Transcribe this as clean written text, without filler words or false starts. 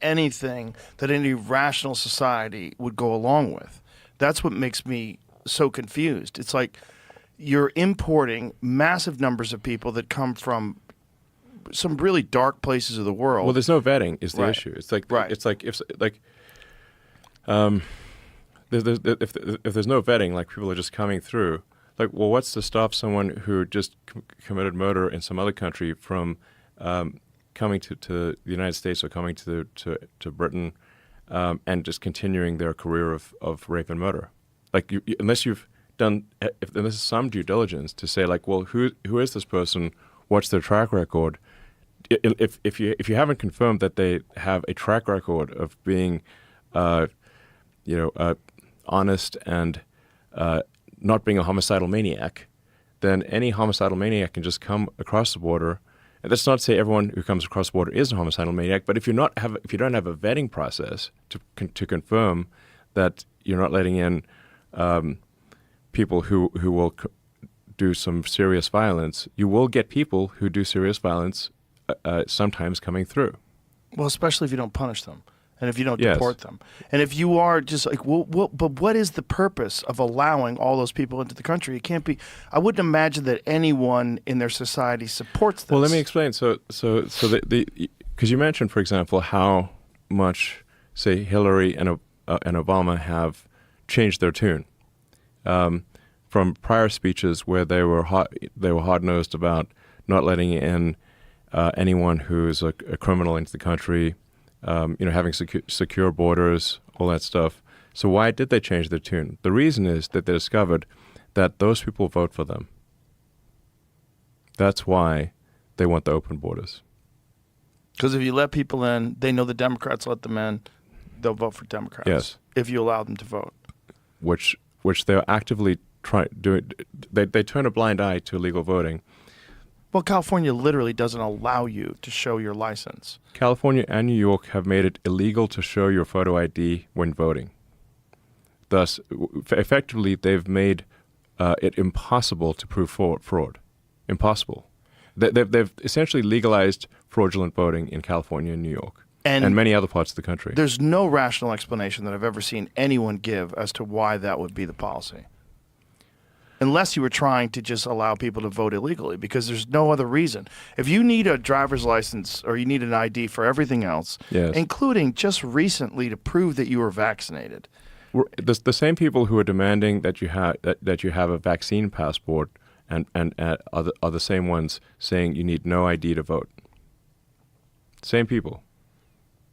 anything that any rational society would go along with. That's what makes me so confused. It's like you're importing massive numbers of people that come from some really dark places of the world. Well, there's no vetting is the Right. issue. It's like Right. it's like if there's no vetting, like people are just coming through. Like, well, what's to stop someone who just committed murder in some other country from coming to the United States or coming to Britain and just continuing their career of rape and murder? Like, unless you've done, if there's some due diligence to say, like, well, who is this person? What's their track record? If you haven't confirmed that they have a track record of being, honest and not being a homicidal maniac, then any homicidal maniac can just come across the border. And that's not to say everyone who comes across the border is a homicidal maniac, but if you don't have a vetting process to confirm that you're not letting in people who will do some serious violence, you will get people who do serious violence sometimes coming through. Well, especially if you don't punish them and if you don't Yes. deport them. And if you are just like, well, but what is the purpose of allowing all those people into the country? It can't be. I wouldn't imagine that anyone in their society supports this. Well, let me explain. So because you mentioned, for example, how much, say, Hillary and Obama have changed their tune from prior speeches where they were hard-nosed about not letting in anyone who's a criminal into the country, having secure borders, all that stuff. So why did they change their tune? The reason is that they discovered that those people vote for them. That's why they want the open borders. Because if you let people in, they know the Democrats let them in, they'll vote for Democrats. Yes. If you allow them to vote. Which they're actively doing. They turn a blind eye to illegal voting. Well, California literally doesn't allow you to show your license. California and New York have made it illegal to show your photo ID when voting. Thus, effectively, they've made it impossible to prove fraud. Impossible. They've essentially legalized fraudulent voting in California and New York and many other parts of the country. There's no rational explanation that I've ever seen anyone give as to why that would be the policy. Unless you were trying to just allow people to vote illegally, because there's no other reason. If you need a driver's license or you need an ID for everything else, Yes. including just recently to prove that you were vaccinated. The same people who are demanding that you have a vaccine passport and are the same ones saying you need no ID to vote. Same people.